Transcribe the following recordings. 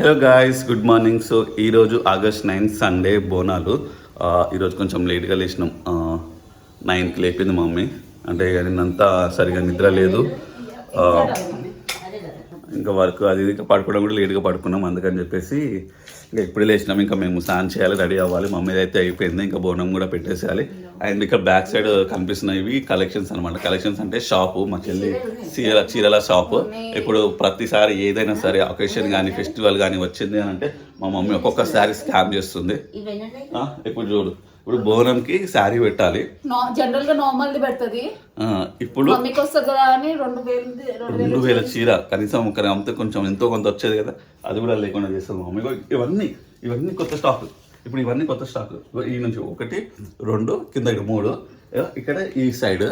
Hello guys, good morning. So ఈరోజు August 9 Sunday Bonalu. ఈరోజు కొంచెం లేట్గా లేచినాం. 9కి లేపింది మమ్మీ. అంటే నిన్నంతా సరిగా నిద్ర లేదు, ఇంకా వర్క్ అది ఇది పడుకోవడం కూడా లేట్గా పడుకున్నాం. అందుకని చెప్పేసి ఇంకా ఇప్పుడే లేచినాం. ఇంకా మేము స్నానం చేయాలి, రెడీ అవ్వాలి. మమ్మీ అయితే అయిపోయింది, ఇంకా బోనం కూడా పెట్టేసేయాలి. అండ్ ఇక్కడ బ్యాక్ సైడ్ కనిపిస్తున్నాయి ఇవి కలెక్షన్స్ అనమాట. కలెక్షన్స్ అంటే షాపు, మా చెల్లి చీరల షాపు. ఇప్పుడు ప్రతిసారి ఏదైనా సరే అకేషన్ కానీ ఫెస్టివల్ కానీ వచ్చింది అని అంటే మా మమ్మీ ఒక్కొక్కసారి స్కామ్ చేస్తుంది. ఇప్పుడు చూడు, ఇప్పుడు బోనంకి శారీ పెట్టాలి, జనరల్ గా నార్మల్ పెడుతుంది. ఇప్పుడు 2000 చీర కనీసం ఒక అంతే కొంచెం ఎంతో కొంత వచ్చేది కదా, అది కూడా లేకుండా చేస్తుంది మమ్మీ. ఇవన్నీ కొత్త స్టాక్. ఇప్పుడు ఇవన్నీ కొత్త స్టాక్. ఈ నుంచి 1 2 కింద 3 ఇక్కడ ఈ సైడ్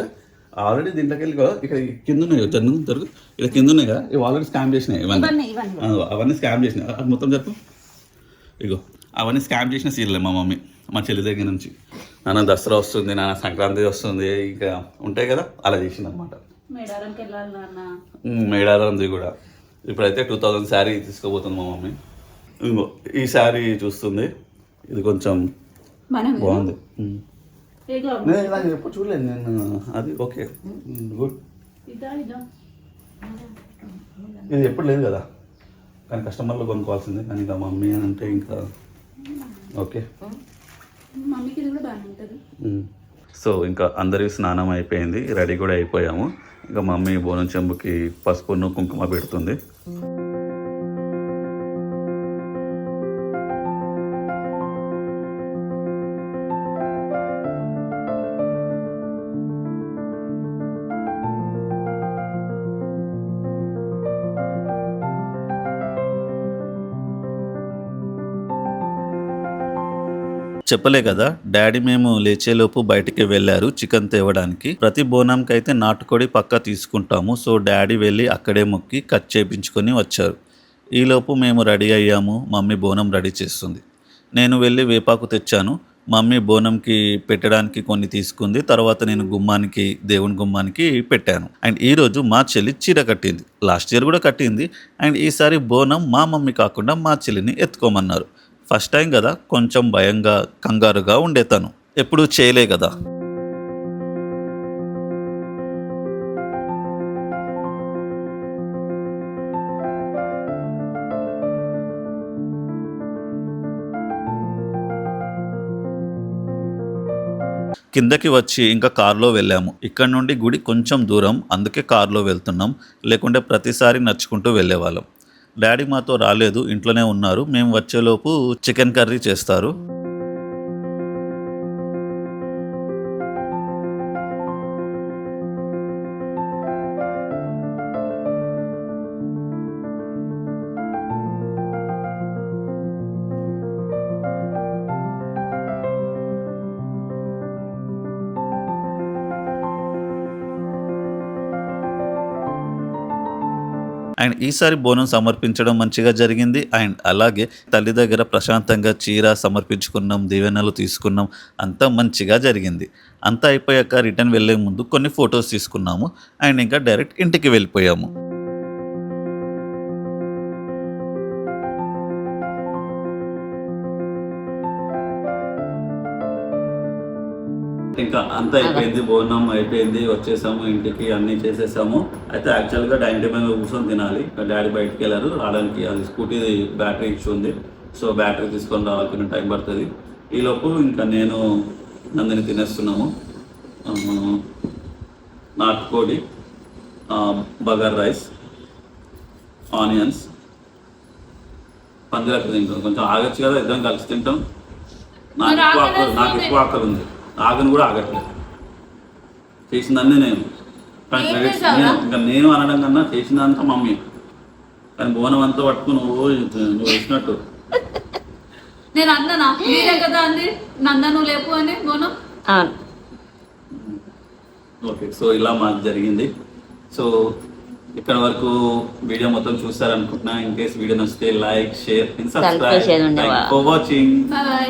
ఆల్రెడీ దీంట్లోకి వెళ్ళి ఇక్కడ కింద ఉన్నాయి జరుగుతుంది. ఇక్కడ కింద ఉన్నాయి కదా, ఇవి ఆల్రెడీ స్కామ్ చేసినాయి. అవన్నీ స్కామ్ చేసినాయి. అది మొత్తం జరుపు. ఇగో అవన్నీ స్కామ్ చేసిన చీరలే మా మమ్మీ మా చెల్లి దగ్గర నుంచి. నాన్న దసరా వస్తుంది, నాన్న సంక్రాంతి వస్తుంది, ఇంకా ఉంటాయి కదా, అలా చేసింది అనమాట. మేడారంది కూడా ఇప్పుడైతే 2000 శారీ తీసుకోబోతుంది మా మమ్మీ. ఇంకో ఈ శారీ చూస్తుంది, ఇది కొంచెం బాగుంది. నేను ఇలా ఎప్పుడు చూడలేదు నేను. అది ఓకే, గుడ్. ఇది ఎప్పుడు లేదు కదా, కానీ కస్టమర్లు కొనుక్కోవాల్సిందే. కానీ ఇంకా మమ్మీ అని అంటే ఇంకా ఓకే. సో ఇంకా అందరి స్నానం అయిపోయింది, రెడీ కూడా అయిపోయాము. ఇంకా మమ్మీ బోనం చెంబుకి పసుపును కుంకుమ పెడుతుంది. చెప్పలే కదా, డాడీ మేము లేచేలోపు బయటికి వెళ్ళారు చికెన్ తేవడానికి. ప్రతి బోనంకి అయితే నాటుకోడి పక్కా తీసుకుంటాము. సో డాడీ వెళ్ళి అక్కడే మొక్కి కట్ చేయించుకొని వచ్చారు. ఈలోపు మేము రెడీ అయ్యాము. మమ్మీ బోనం రెడీ చేస్తుంది. నేను వెళ్ళి వేపాకు తెచ్చాను. మమ్మీ బోనంకి పెట్టడానికి కొన్ని తీసుకుంది. తర్వాత నేను దేవుని గుమ్మానికి పెట్టాను. అండ్ ఈరోజు మా చెల్లి చీర కట్టింది. లాస్ట్ ఇయర్ కూడా కట్టింది. అండ్ ఈసారి బోనం మా మమ్మీ కాకుండా మా చెల్లిని ఎత్తుకోమన్నారు. ఫస్ట్ టైం కదా, కొంచెం భయంగా కంగారుగా ఉండే తను. ఎప్పుడూ చేయలే కదా. కిందకి వచ్చి ఇంకా కారులో వెళ్ళాము. ఇక్కడ నుండి గుడి కొంచెం దూరం, అందుకే కారులో వెళ్తున్నాం. లేకుంటే ప్రతిసారి నడుచుకుంటూ వెళ్ళేవాళ్ళం. డాడీ మాతో రాలేదు, ఇంట్లోనే ఉన్నారు. మేము వచ్చేలోపు చికెన్ కర్రీ చేస్తారు. అండ్ ఈసారి బోనం సమర్పించడం మంచిగా జరిగింది. అండ్ అలాగే తల్లి దగ్గర ప్రశాంతంగా చీర సమర్పించుకున్నాం, దీవెనలు తీసుకున్నాం. అంతా మంచిగా జరిగింది. అంతా అయిపోయాక రిటర్న్ వెళ్ళే ముందు కొన్ని ఫొటోస్ తీసుకున్నాము. అండ్ ఇంకా డైరెక్ట్ ఇంటికి వెళ్ళిపోయాము. ఇంకా అంతా అయిపోయింది, బోనం అయిపోయింది, వచ్చేసాము ఇంటికి, అన్నీ చేసేసాము. అయితే యాక్చువల్గా డైనింగ్ టేబుల్ మీద కూర్చొని తినాలి. డాడీ బయటికి వెళ్ళారు, రావడానికి అది స్కూటీ బ్యాటరీ ఇష్యూ ఉంది. సో బ్యాటరీ తీసుకొని రావాల్సిన టైం పడుతుంది. ఈలోపు ఇంకా నేను నందిని తినేస్తున్నాము. నాటుకోడి, బగార్ రైస్, ఆనియన్స్, పందిరక్క తింటాం. కొంచెం ఆగచ్చు కదా, ఇద్దరం కలిసి తింటాం. నాకు ఎక్కువ ఆకలి ఉంది, ఆగను కూడా ఆగట్లేదు. చేసిందన్నీ నేను ఇంకా నేను అనడం కన్నా చేసిందంతా మమ్మీ. కానీ బోనం అంతా పట్టుకుని నువ్వు వేసినట్టు నేను అన్నా కదా అండి, నందను లేపు అని బోనం. ఓకే, సో ఇలా మాకు జరిగింది. సో ఇక్కడ వరకు వీడియో మొత్తం చూస్తారనుకుంటున్నా. ఇన్ కేస్ వీడియో నచ్చితే like, share, subscribe. Thanks for watching. Bye.